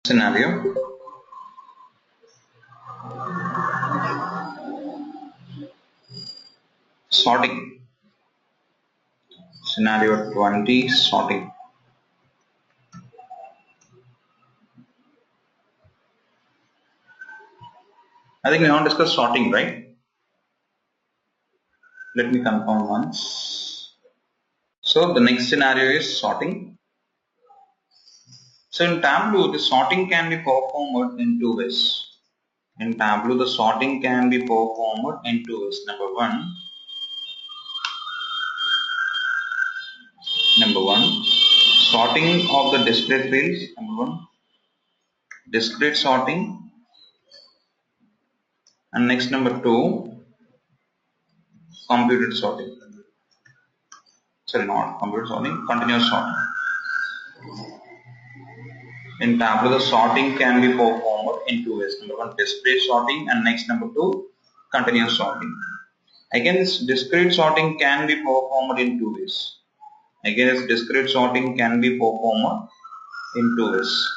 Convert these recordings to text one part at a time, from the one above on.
scenario. Sorting. Scenario 20, sorting. I think we want to discuss sorting, right? Let me confirm once. So the next scenario is sorting. So in Tableau, the sorting can be performed in two ways. In Tableau, the sorting can be performed in two ways. Number one, sorting of the discrete fields. Number one, discrete sorting, and next number two, computed sorting. Sorry, not computed sorting, continuous sorting. In Tableau, the sorting can be performed in two ways. Number one, discrete sorting, and next number two, continuous sorting. Again, this discrete sorting can be performed in two ways. Again, this discrete sorting can be performed in two ways.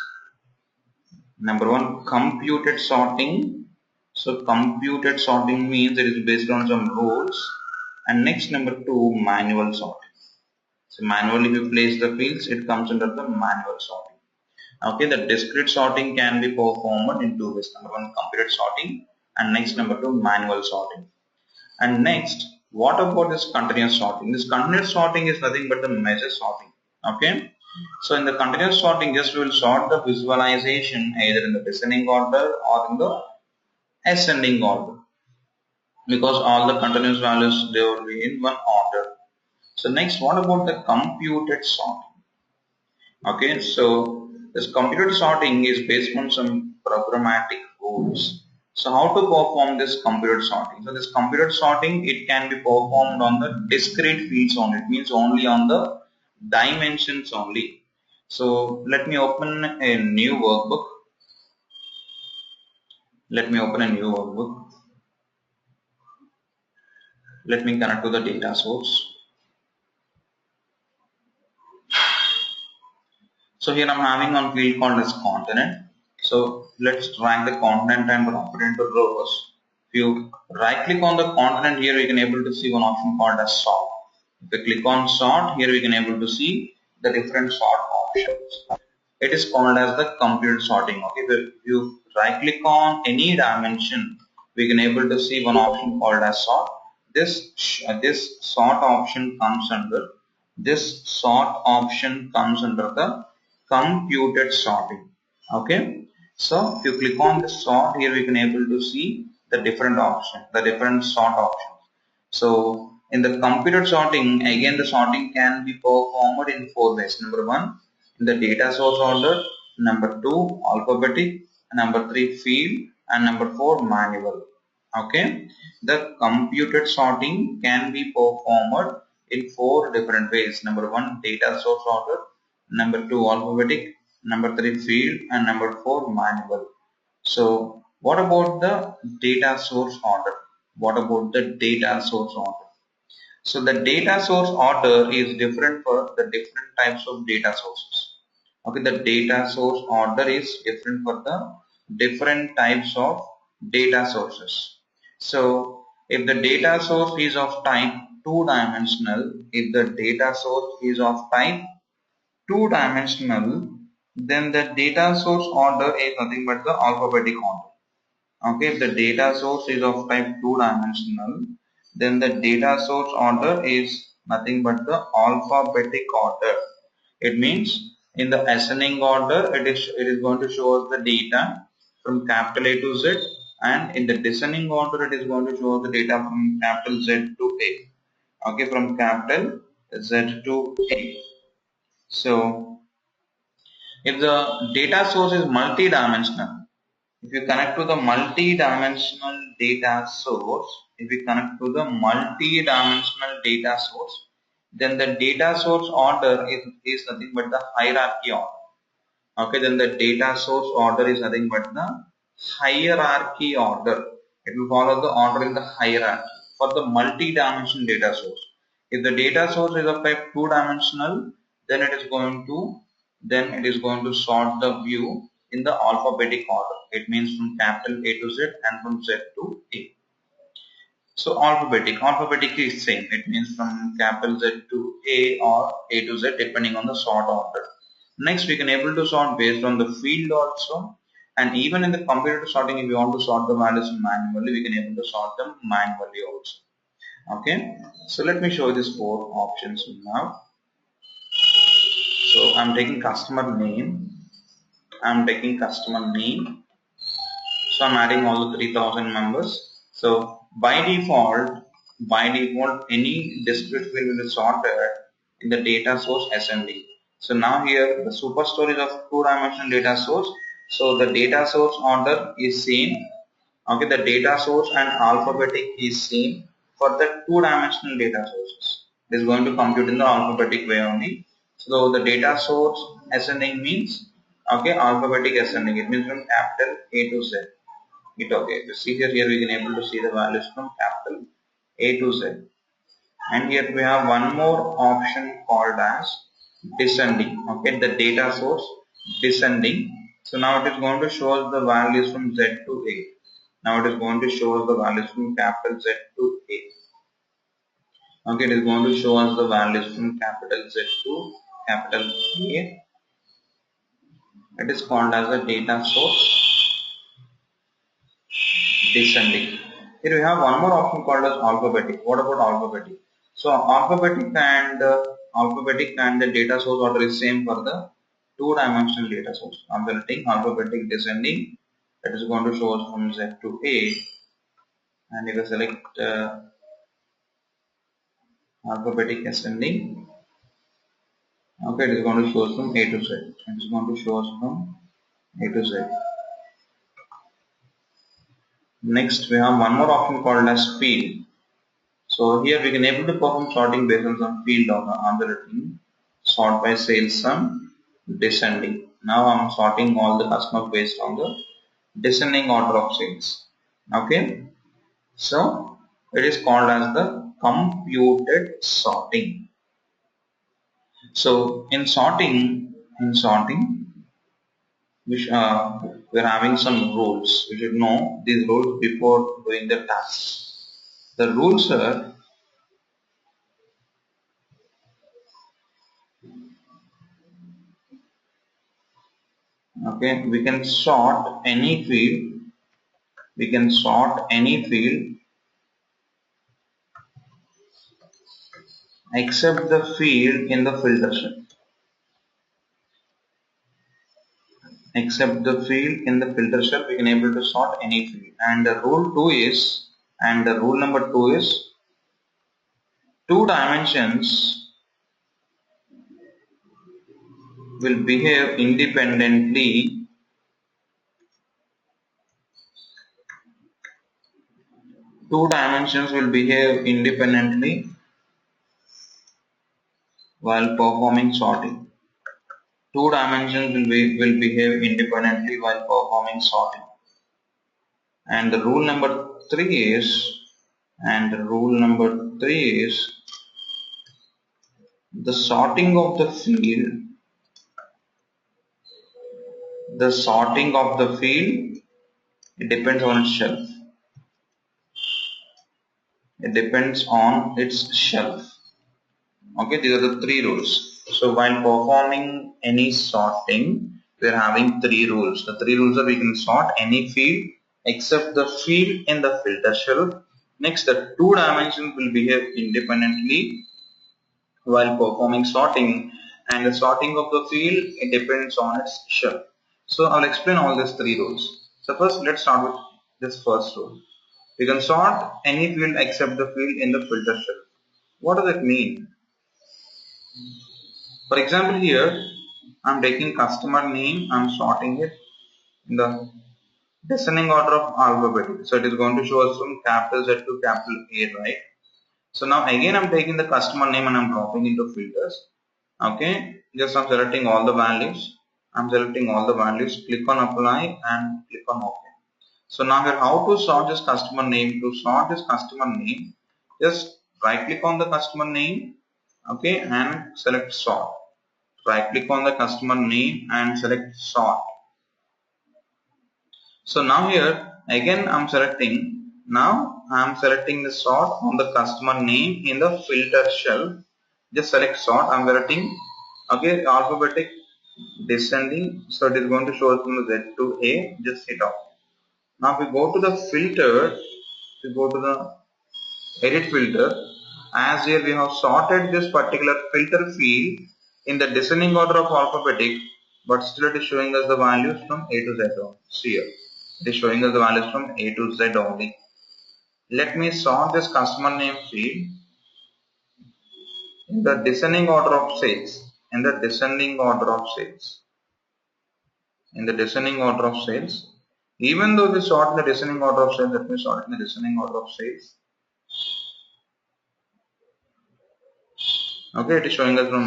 Number one, computed sorting. So computed sorting means it is based on some rules. And next number two, manual sorting. So manually if you place the fields, it comes under the manual sorting. Okay, the discrete sorting can be performed in two ways. Number one, computed sorting, and next number two, manual sorting. And next, what about this continuous sorting? This continuous sorting is nothing but the measure sorting. Okay, so in the continuous sorting, just we will sort the visualization either in the descending order or in the ascending order, because all the continuous values they will be in one order. So next, what about the computed sorting? Okay, so this computed sorting is based on some programmatic rules. So how to perform this computed sorting? So this computed sorting, it can be performed on the discrete fields only. It means only on the dimensions only. So let me open a new workbook. Let me open a new workbook. Let me connect to the data source. So here I'm having one field called as continent. So let's drag the continent and drop it into rows. If you right click on the continent, here we can able to see one option called as sort. If you click on sort, here we can able to see the different sort options. It is called as the computed sorting. Okay, if you right click on any dimension, we can able to see one option called as sort. This sort option comes under the computed sorting. Okay, so if you click on the sort, here we can able to see the different options, the different sort options. So in the computed sorting, again the sorting can be performed in four ways. Number one, in the data source order. Number two, alphabetic. Number three, field. And number four, manual. Okay, the computed sorting can be performed in four different ways. Number one, data source order. Number two, alphabetic. Number three, field. And number four, manual. So what about the data source order? What about the data source order? So the data source order is different for the different types of data sources. Okay, the data source order is different for the different types of data sources. So if the data source is of type two-dimensional, if the data source is of type two-dimensional, then the data source order is nothing but the alphabetic order. Okay, if the data source is of type two-dimensional, then the data source order is nothing but the alphabetic order. It means in the ascending order, it is going to show us the data from capital A to Z, and in the descending order, it is going to show us the data from capital Z to A. Okay, from capital Z to A. So if the data source is multi-dimensional, if you connect to the multi-dimensional data source, then the data source order is nothing but the hierarchy order. Okay, then the data source order is nothing but the hierarchy order. It will follow the order in the hierarchy for the multi-dimensional data source. If the data source is of type two-dimensional, then it is going to sort the view in the alphabetic order. It means from capital A to Z and from Z to A. So alphabetic is same. It means from capital Z to A or A to Z depending on the sort order. Next, we can able to sort based on the field also, and even in the computer sorting, if you want to sort the values manually, we can able to sort them manually also. Okay, so let me show these four options now. So I'm taking customer name. So I'm adding all the 3000 members. So by default, any discrete field will be sorted in the data source ascending. So now here the superstore is of two-dimensional data source. So the data source order is same. Okay, the data source and alphabetic is same for the two-dimensional data sources. It is going to compute in the alphabetic way only. So the data source ascending means, okay, alphabetic ascending. It means from capital A to Z. Okay, you see here we can able to see the values from capital A to Z. And here we have one more option called as descending. Okay, the data source descending. So now it is going to show us the values from Z to A. Now it is going to show us the values from capital Z to A. Okay, it is going to show us the values from capital Z to capital A. It is called as a data source descending. Here we have one more option called as alphabetic. What about alphabetic? So alphabetic and the data source order is same for the two-dimensional data source. I'm selecting alphabetic descending. That is going to show us from Z to A. And if I select alphabetic ascending, okay, it is going to show us from A to Z. It is going to show us from A to Z. Next, we have one more option called as field. So here we can able to perform sorting based on some field order on the written sort by sales sum descending. Now I'm sorting all the customers based on the descending order of sales. Okay, so it is called as the computed sorting. So in sorting, we're having some rules. We should know these rules before doing the task. The rules are, okay, we can sort any field. Except the field in the filter shelf. Except the field in the filter shelf, we can able to sort any field. And the rule number 2 is two dimensions will behave independently while performing sorting. Two dimensions will behave independently while performing sorting. And the rule number 3 is the sorting of the field it depends on its shelf. Okay, these are the 3 rules. So while performing any sorting, we are having 3 rules. The 3 rules are we can sort any field except the field in the filter shelf. Next, the two dimensions will behave independently while performing sorting, and the sorting of the field it depends on its shelf. So I'll explain all these 3 rules. So first, let's start with this first rule. We can sort any field except the field in the filter shelf. What does it mean? For example, here I'm taking customer name, I'm sorting it in the descending order of alphabetic. So it is going to show us from capital Z to capital A, right? So now again I'm taking the customer name and I'm dropping into filters. Okay, just I'm selecting all the values. Click on apply and click on OK. So now here how to sort this customer name. To sort this customer name, just right click on the customer name, okay, and select sort. Right click on the customer name and select sort. So now here again I'm selecting. Now I'm selecting the sort on the customer name in the filter shelf. Just select sort. I'm selecting, okay, alphabetic descending. So it is going to show us from the Z to A. Just hit off. Now if we go to the filter, we go to the edit filter. As here we have sorted this particular filter field in the descending order of alphabetic, but still it is showing us the values from A to Z only. See here, it is showing us the values from A to Z only. Let me sort this customer name field in the descending order of sales. In the descending order of sales. In the descending order of sales. Even though we sort in the descending order of sales, let me sort in the descending order of sales. Okay, it is showing us from,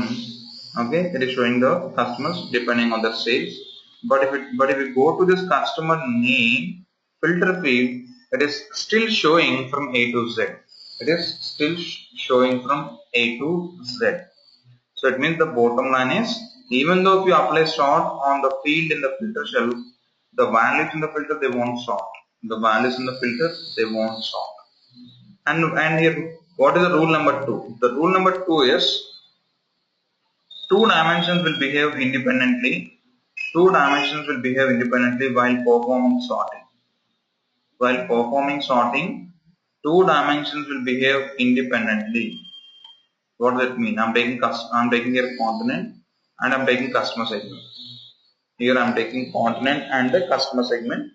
okay, it is showing the customers depending on the sales. But if we go to this customer name filter field, it is still showing from A to Z. It is still showing from A to Z. So it means the bottom line is, even though if you apply sort on the field in the filter shelf, the values in the filter they won't sort. The values in the filter they won't sort. And here, what is the rule number 2? The rule number 2 is two dimensions will behave independently. Two dimensions will behave independently while performing sorting. While performing sorting, two dimensions will behave independently. What does that mean? I'm taking here continent and I'm taking customer segment. Here I'm taking continent and the customer segment.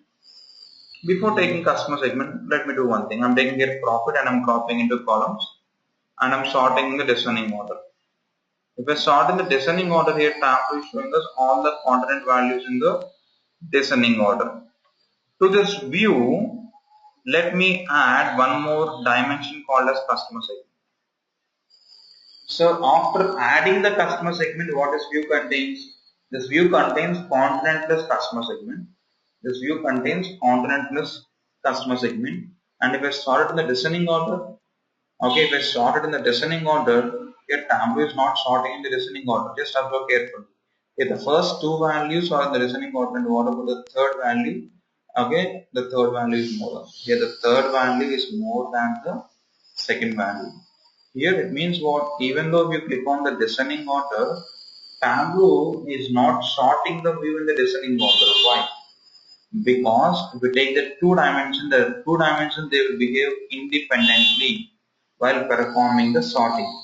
Before taking customer segment, let me do one thing. I'm taking here profit and I'm cropping into columns and I'm sorting in the descending order. If I sort in the descending order, here Tableau is showing us all the continent values in the descending order. To this view, let me add one more dimension called as customer segment. So after adding the customer segment, what this view contains? This view contains continent plus customer segment. This view contains continent plus customer segment. And if I sort it in the descending order, okay, if I sort it in the descending order, here Tableau is not sorting in the descending order. Just observe carefully. Okay, the first two values are in the descending order, and what about the third value? Okay, the third value is more. Here the third value is more than the second value. Here it means what? Even though if you click on the descending order, Tableau is not sorting the view in the descending order. Why? Because if we take the two dimensions they will behave independently while performing the sorting.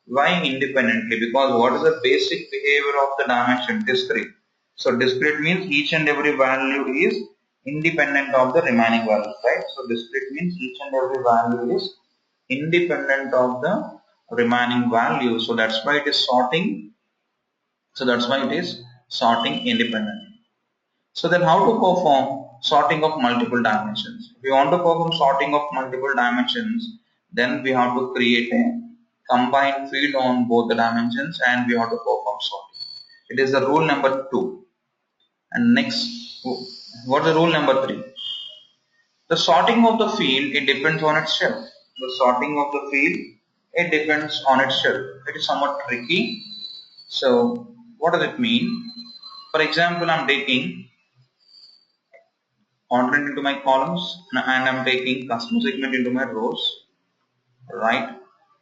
Why independently? Because what is the basic behavior of the dimension? Discrete. So discrete means each and every value is independent of the remaining values, right? So discrete means each and every value is independent of the remaining value. So that's why it is sorting. So that's why it is sorting independently. So then how to perform sorting of multiple dimensions? If we want to perform sorting of multiple dimensions, then we have to create a combined field on both the dimensions and we have to perform sorting. It is the rule number 2. And next, what is the rule number 3? The sorting of the field, it depends on its shelf. The sorting of the field, it depends on its shelf. It is somewhat tricky. So what does it mean? For example, I'm taking content into my columns and I'm taking customer segment into my rows, right?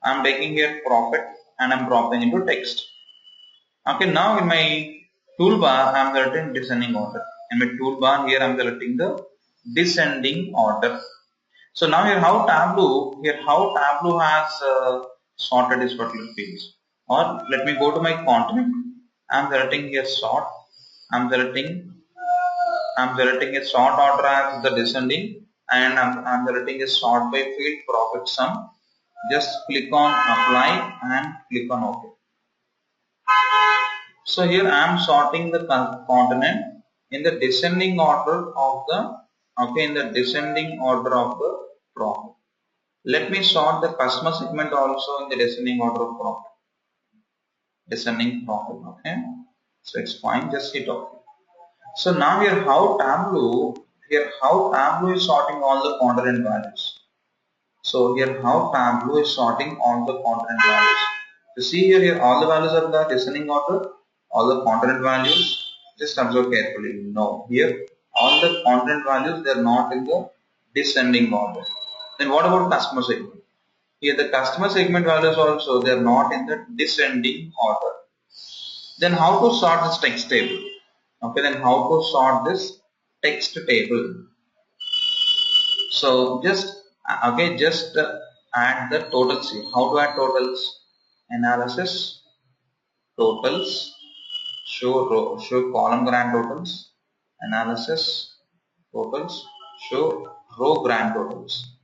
I'm taking here profit and I'm dropping into text. Okay, now in my toolbar I'm selecting descending order. In my toolbar here I'm selecting the descending order. So now here how Tableau has sorted this particular fields. Or let me go to my continent. I'm selecting here sort. I'm selecting a sort order as the descending and I'm selecting a sort by field profit sum. Just click on apply and click on OK. So here I am sorting the continent in the descending order of the profit. Let me sort the customer segment also in the descending order of profit. Descending profit, okay. So it's fine, just hit OK. So now here how Tableau is sorting all the continent values. So here how Tableau is sorting all the continent values. You see here all the values are in the descending order, all the continent values. Just observe carefully. No, here all the content values, they are not in the descending order. Then what about customer segment? Here the customer segment values also, they are not in the descending order. Then how to sort this text table? Okay, then how to sort this text table? So just add the totals here. How to add totals? Analysis, totals, show column grand totals, analysis, totals, show row grand totals.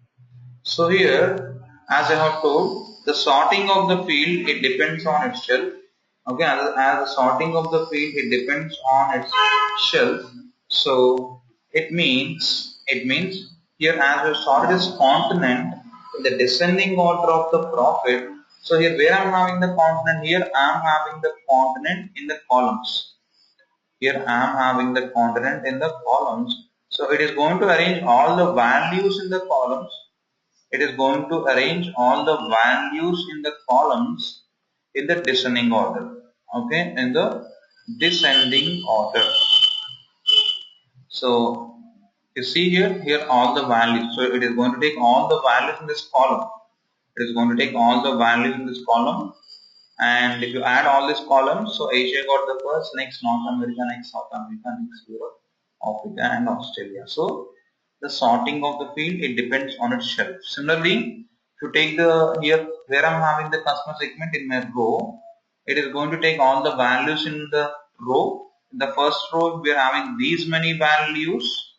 So here, as I have told, the sorting of the field, it depends on itself. Okay, as the sorting of the field, it depends on itself. So it means here as we sorted this continent in the descending order of the profit. So here where I am having the continent, here I am having the continent in the columns. Here I am having the continent in the columns. So it is going to arrange all the values in the columns. It is going to arrange all the values in the columns in the descending order. Okay, in the descending order. So you see here all the values. So it is going to take all the values in this column. It is going to take all the values in this column, and if you add all these columns, so Asia got the first, next North America, next South America, next Europe, Africa, and Australia. So the sorting of the field, it depends on its shelf. Similarly, if you take the here where I'm having the customer segment in my row, it is going to take all the values in the row. In the first row, we are having these many values.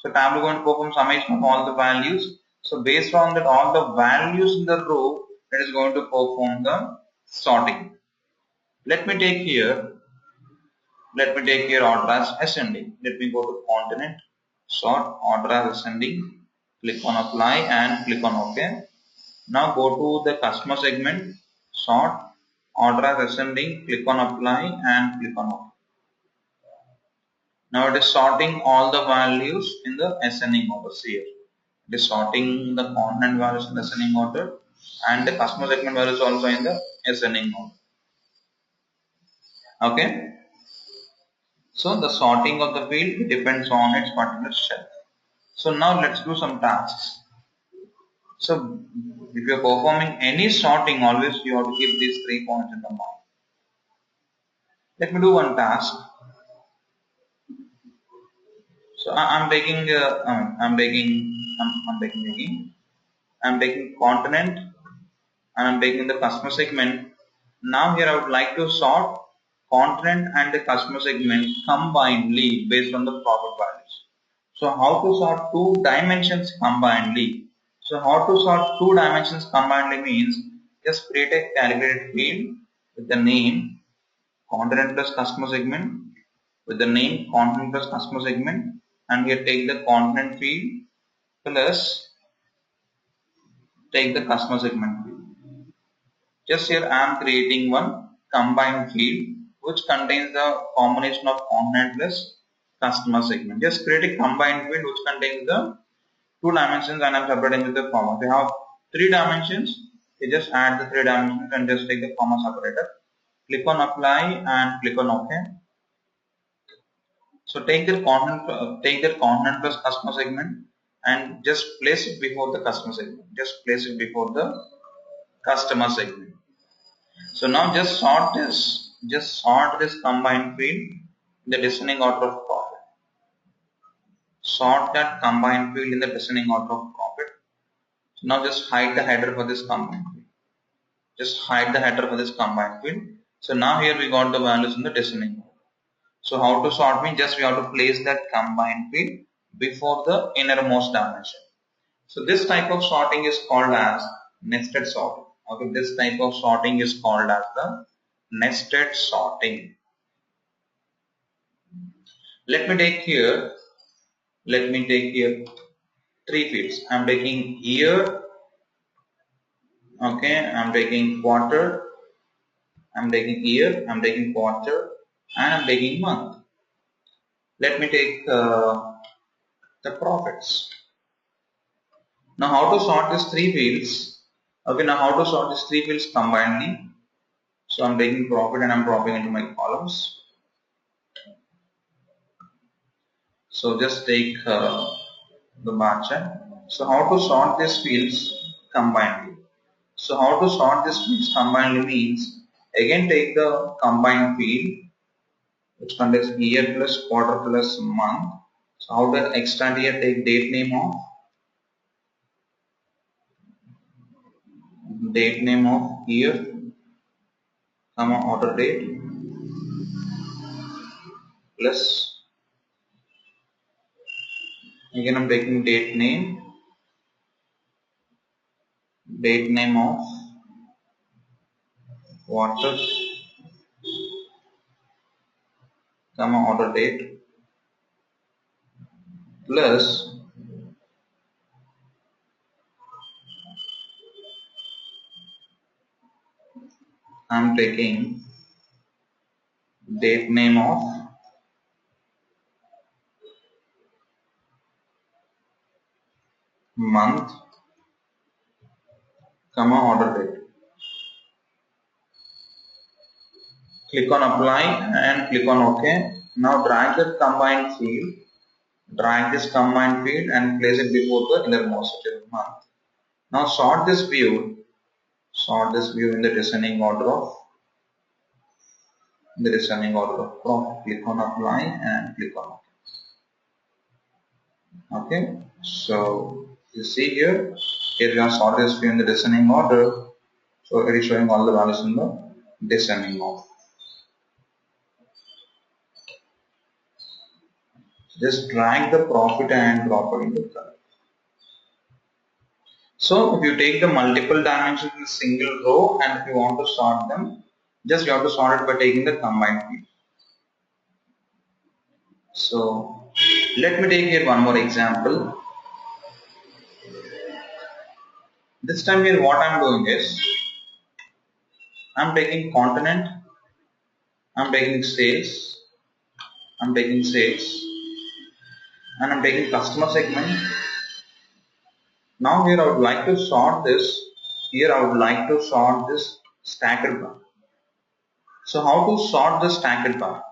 So Tableau going to perform summation of all the values. So based on that, all the values in the row, it is going to perform the sorting. Let me take here order as ascending. Let me go to continent, sort order as ascending, click on apply and click on OK. Now go to the customer segment, sort order as ascending, click on apply and click on OK. Now it is sorting all the values in the ascending order. See here. It is sorting the continent values in the ascending order and the customer segment values also in the ascending order. Okay. So the sorting of the field depends on its particular shelf. So now let's do some tasks. So if you are performing any sorting, always you have to keep these 3 points in the mind. Let me do one task. So I'm taking continent and I'm taking the customer segment. Now here I would like to sort continent and the customer segment combinedly based on the profit values. So how to sort 2 dimensions combinedly? So how to sort 2 dimensions combinedly means just create a calculated field with the name continent plus customer segment, with the name continent plus customer segment, and here take the continent field plus take the customer segment field. Just here I am creating one combined field which contains the combination of continent plus customer segment. Just create a combined field which contains the 2 dimensions and I am separating with the comma. If you have 3 dimensions, you just add the 3 dimensions and just take the comma separator. Click on apply and click on OK. So take the continent plus customer segment and just place it before the customer segment. Just place it before the customer segment. So now just sort this combined field in the descending order of profit. Sort that combined field in the descending order of profit. So now just hide the header for this combined field. Just hide the header for this combined field. So now here we got the values in the descending order. So how to sort means just we have to place that combined field before the innermost dimension. So this type of sorting is called as nested sorting. Okay, this type of sorting is called as the nested sorting. Let me take here 3 fields. I'm taking year, okay, I'm taking quarter, I'm taking year, I'm taking quarter, and I'm taking month. Let me take the profits. Now how to sort these 3 fields? Okay, now how to sort these 3 fields combinedly? So I'm taking profit and I'm dropping into my columns. So just take the bar chart. So how to sort these fields combinedly? So how to sort these fields combinedly means, again take the combined field which contains year plus quarter plus month. So how to extend here, take date name of year, comma order date plus, again I'm taking date name of quarter, comma order date plus I'm taking date name of month, comma order date. Click on apply and click on OK. Now drag this combined field and place it before the innermost month. Now sort this view in the descending order of profit. Click on apply and click on OK. Okay. So you see here we have sorted this view in the descending order. So it is showing all the values in the descending order. Just drag the profit and drop it into the curve. So if you take the multiple dimensions in a single row and if you want to sort them, just you have to sort it by taking the combined field. So let me take here one more example. This time here what I am doing is, I am taking continent, I am taking sales, and I am taking customer segment. Now here I would like to sort this. Here I would like to sort this stacked bar. So how to sort the stacked bar?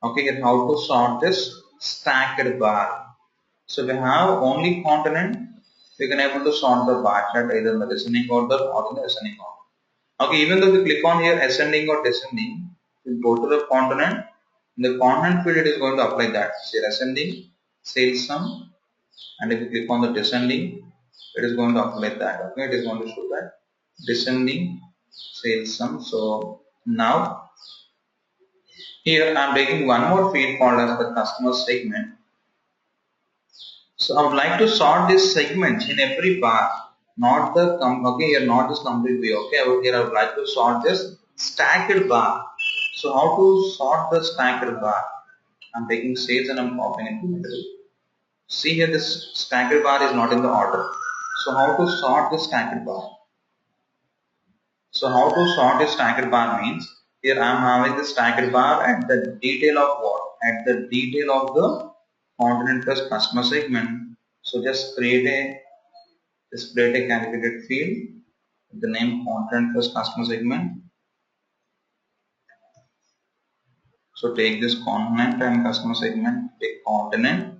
Okay, here how to sort this stacked bar. So we have only continent. We can able to sort the bar chart either in the descending order or in the ascending order. Okay, even though we click on here ascending or descending, we go to the continent. In the continent field, it is going to apply that. Say ascending, sales sum, and if you click on the descending, it is going to apply that. Okay, it is going to show that descending sales sum. So now here I am taking one more field called as the customer segment. So I would like to sort this segment in every bar, not the here not this complete view. Okay, here I would like to sort this stacked bar. So how to sort the stacked bar? I'm taking sales and I'm copying it to middle. See here this stacked bar is not in the order. So how to sort the stacked bar? So how to sort a stacked bar means, here I am having the stacked bar at the detail of what? At the detail of the continent plus customer segment. So just create a calculated field with the name continent plus customer segment. So take this continent and customer segment, take continent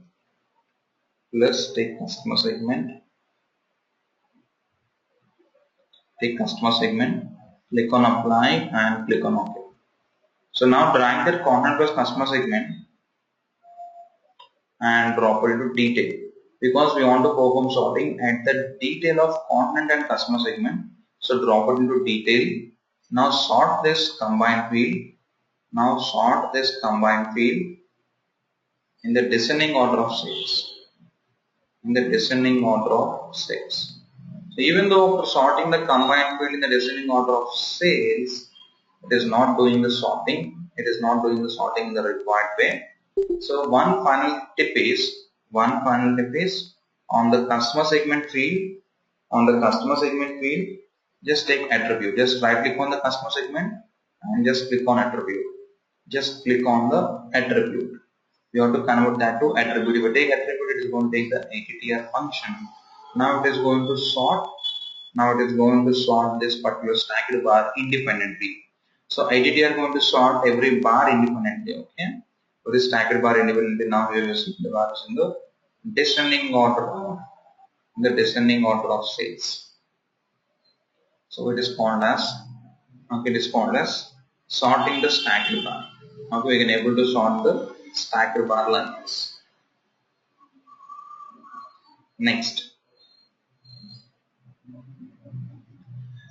plus take customer segment, click on apply and click on OK. So now drag that continent plus customer segment and drop it into detail, because we want to perform sorting at the detail of continent and customer segment. So drop it into detail. Now sort this combined field. In the descending order of sales. So even though sorting the combined field in the descending order of sales, it is not doing the sorting. It is not doing the sorting in the required way. So one final tip is on the customer segment field. Just take attribute. Just right click on the customer segment and just click on attribute. Just click on the attribute. You have to convert that to attribute. If you take attribute, it is going to take the ATTR function. Now it is going to sort. This particular stacked bar independently. So ATTR is going to sort every bar independently. Okay. for the stacked bar independently. Now we are using the values in the descending order, of sales. So it is called as sorting the stacked bar. Okay, we can able to sort the stacked bar lines. Next,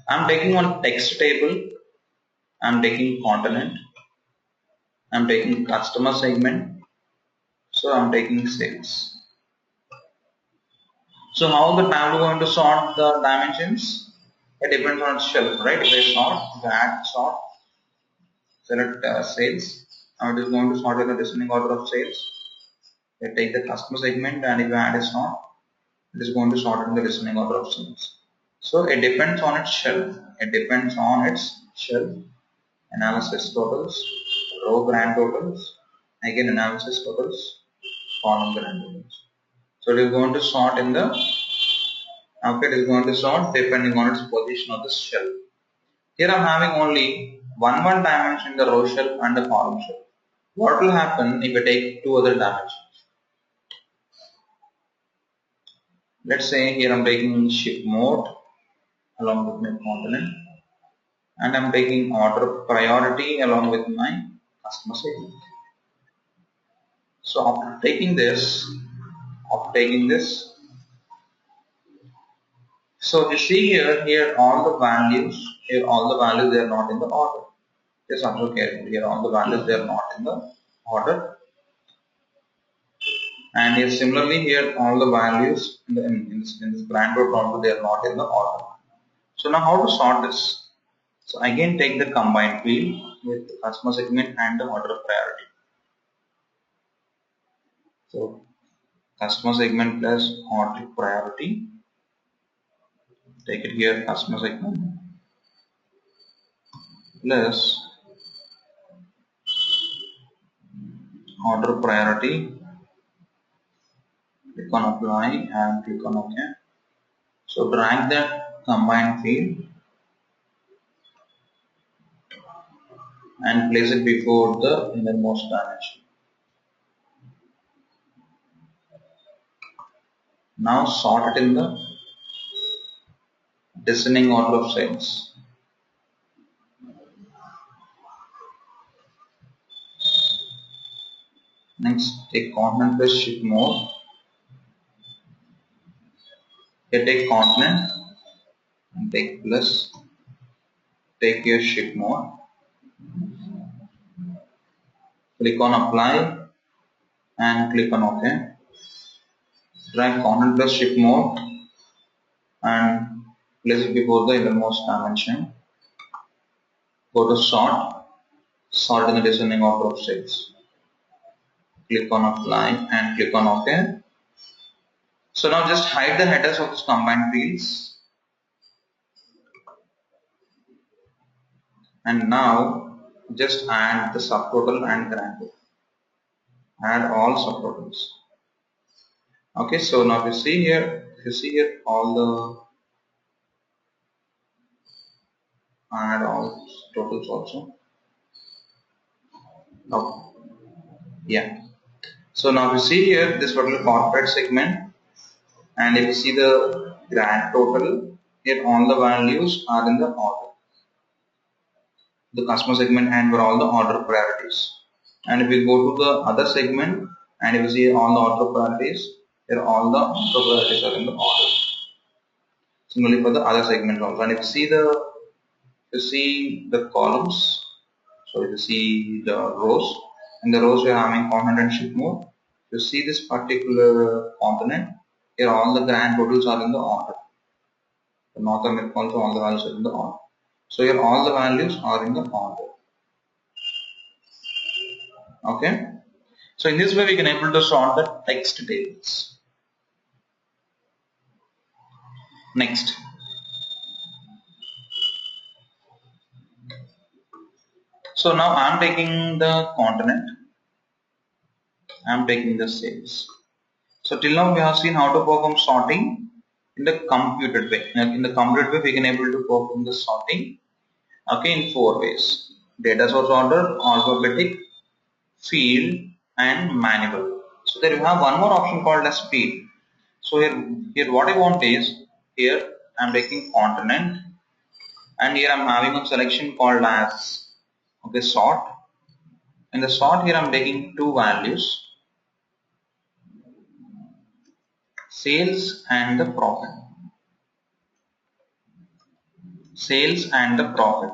I'm taking one text table. I'm taking continent. I'm taking customer segment. So I'm taking sales. So how the tableau going to sort the dimensions? It depends on its shelf, right? If I add sort, select sales. Now it is going to sort in the descending order of sales. I take the customer segment, and if I add a sort, it is going to sort in the descending order of sales. So it depends on its shelf. Analysis totals, row grand totals, again analysis totals, column grand totals. So it is going to sort in the it is going to sort depending on its position of the shelf. Here I am having only one dimension in the row shelf and the column shelf. What will happen if I take two other dimensions? Let's say here I am taking ship mode along with my component, and I am taking order priority along with my customer segment. So after taking this, so you see here all the values they are not in the order. Just observe carefully, here all the values they are not in the order, and here similarly here all the values in this brand row also they are not in the order. So now how to sort this? So again take the combined field with the customer segment and the order of priority. So customer segment plus order of priority. Take it here customer segment plus order of priority. Click on apply and click on OK. So drag the combined field and place it before the innermost dimension. Now sort it in the descending order of sales. Next, take continent plus ship mode. Here take continent and take plus. Take your ship mode. Click on apply and click on OK. Drag continent plus ship mode and place it before the innermost dimension. Go to sort in the descending order of sales. Click on apply and click on OK. So now just hide the headers of these combined fields, and now just add the subtotal and grand total. Add all subtotals. Okay, so now if you see here all the add all totals also. Okay. Yeah. So now if you see here this particular corporate segment, and if you see the grand total, here all the values are in the order. The customer segment and for all the order priorities. And if we go to the other segment and if you see all the order priorities, here all the order priorities are in the order. Similarly for the other segment also. And if you see the columns, so if you see the rows, in the rows we are having continent and ship mode. You see this particular continent, here all the grand totals are in the order. The North America also all the values are in the order. So here all the values are in the order. Okay. So in this way we can able to sort the text tables. Next. So now I am taking the continent. I am taking the sales. So till now we have seen how to perform sorting in the computed way. In the computed way we can able to perform the sorting in 4 ways: data source order, alphabetic, field, and manual. So there you have one more option called as speed. So here what I want is, here I'm taking continent, and here I'm having a selection called as, okay, sort. In the sort, here I'm taking two values, sales and the profit. Sales and the profit.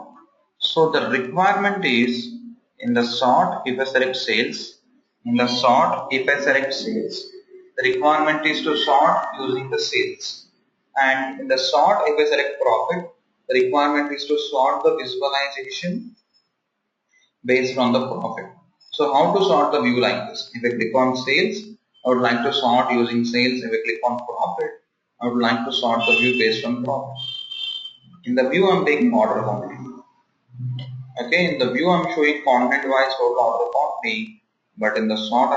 So the requirement is, in the sort, if I select sales, in the sort, if I select sales, the requirement is to sort using the sales. And in the sort, if I select profit, the requirement is to sort the visualization based on the profit. So how to sort the view like this? If I click on sales, I would like to sort using sales. If I click on profit, I would like to sort the view based on profit. In the view, I'm taking order quantity. Okay, in the view, I'm showing content-wise total order quantity, but in the sort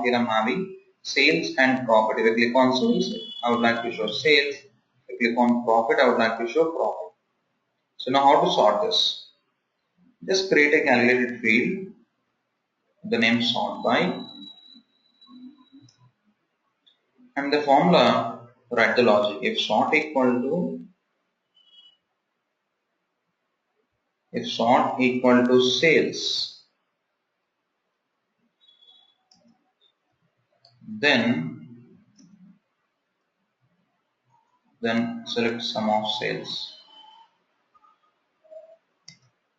here I'm having sales and profit. If I click on sales, I would like to show sales. If I click on profit, I would like to show profit. So now how to sort this? Just create a calculated field, the name sort by, and the formula, write the logic. If sort equal to sales, then select sum of sales.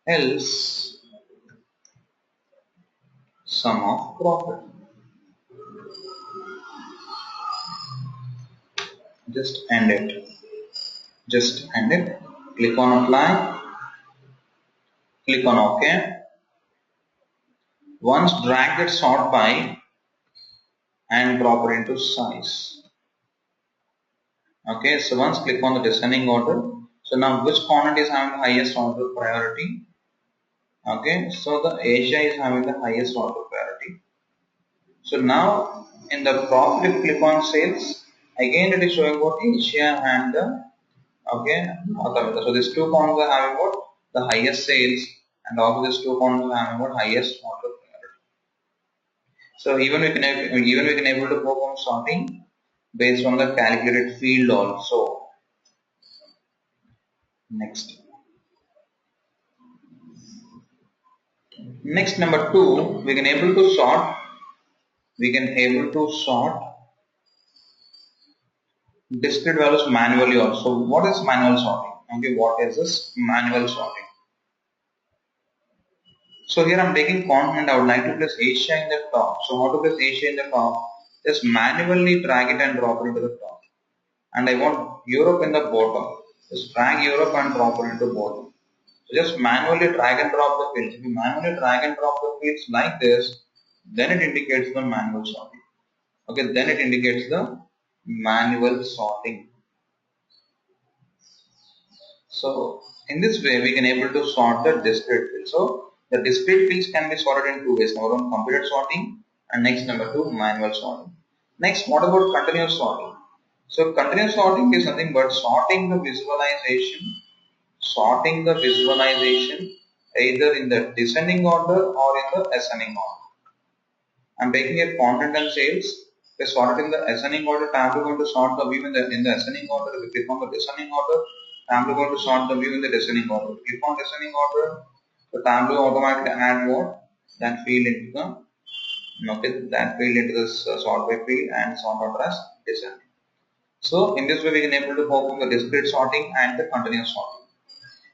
Else sum of profit. Just end it. Click on apply. Click on OK. Once drag that sort by and drop it into size. Okay, so once click on the descending order. So now which quantity is having the highest order priority? Okay, so the Asia is having the highest order priority. So now in the profit, click on sales. Again, it is showing what Asia and the, okay, North America. So these two quantities are having what the highest sales, and also these two quantities are having what highest order priority. So even we can able to perform sorting based on the calculated field also. Next number 2, we can able to sort discrete values manually also. What is manual sorting? Okay, what is this manual sorting? So here I'm taking continent. I would like to place Asia in the top. So how to place Asia in the top? Just manually drag it and drop it into the top. And I want Europe in the bottom. Just drag Europe and drop it into bottom. So just manually drag and drop the fields. If you manually drag and drop the fields like this, then it indicates the manual sorting. Okay, then it indicates the manual sorting. So in this way, we can able to sort the discrete fields. So the discrete fields can be sorted in two ways. Number one, computer sorting, and next number two, manual sorting. Next, what about continuous sorting? So continuous sorting is nothing but sorting the visualization either in the descending order or in the ascending order. I'm taking a content and sales. They sort it in the ascending order. I'm going to sort the view in the ascending order. If we click on the descending order, I'm going to sort the view in the descending order. Click on descending order. The Tableau automatically add what? That field into this sort by field and sort order as descending. So in this way we can able to perform the discrete sorting and the continuous sorting.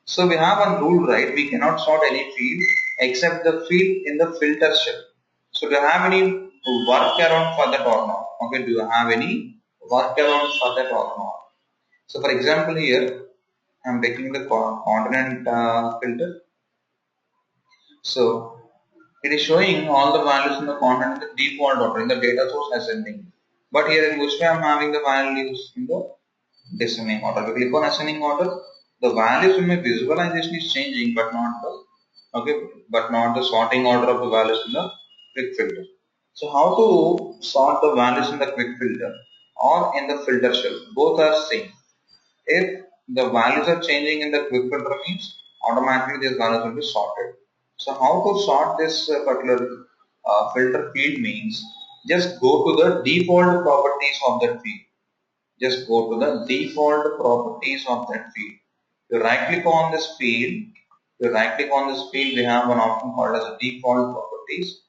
So we have one rule, right? We cannot sort any field except the field in the filter shell. So do you have any workaround for that or not? Okay, do you have any workaround for that or not? So for example here, I am taking the continent filter. So it is showing all the values in the continent in the default order in the data source ascending. But here in which way I am having the values in the descending order. If we click on ascending order, the values in my visualization is changing, but not the sorting order of the values in the quick filter. So how to sort the values in the quick filter or in the filter shell? Both are same. If the values are changing in the quick filter means automatically these values will be sorted. So how to sort this particular filter field means just go to the default properties of that field. Just go to the default properties of that field. You right click on this field. We have one option called as a default properties.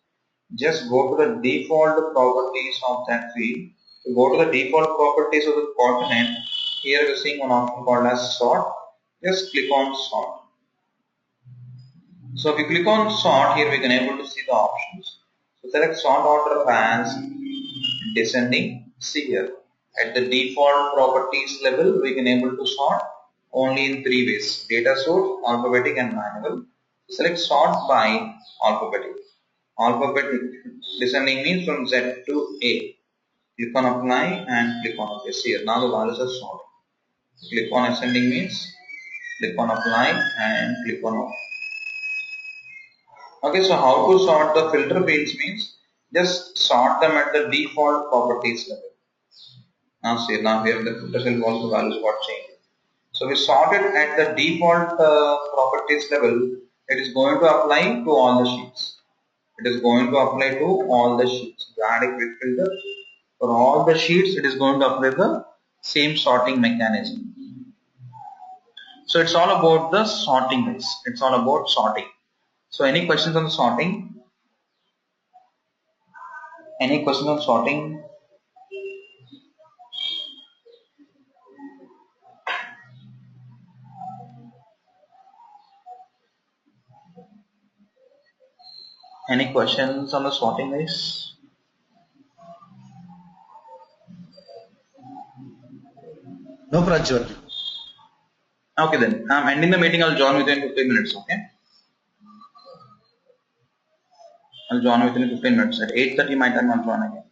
Just go to the default properties of that field. To go to the default properties of the coordinate, here we are seeing one option called as sort. Just click on sort. So if you click on sort, here we can able to see the options. So select sort order as descending. See here, at the default properties level, we can able to sort only in three ways: data source, alphabetic, and manual. Select sort by alphabetic. Alphabetic descending means from Z to A. Click on apply and click on OK. See here, now the values are sorted. Click on ascending means click on apply and click on OK. Okay, so how to sort the filter fields means just sort them at the default properties level. Now see, now here the filter field also values got changed. So we sort it at the default properties level. It is going to apply to all the sheets. It is going to apply to all the sheets. You add a quick filter for all the sheets. It is going to apply the same sorting mechanism. So it's all about the sorting, guys. It's all about sorting. So any questions on the sorting? Any questions on sorting? Any questions on the sorting, guys? No, Prajwal. Okay then. I'm ending the meeting. I'll join within 15 minutes. Okay. I'll join within 15 minutes. At 8:30 my time, I'll join again.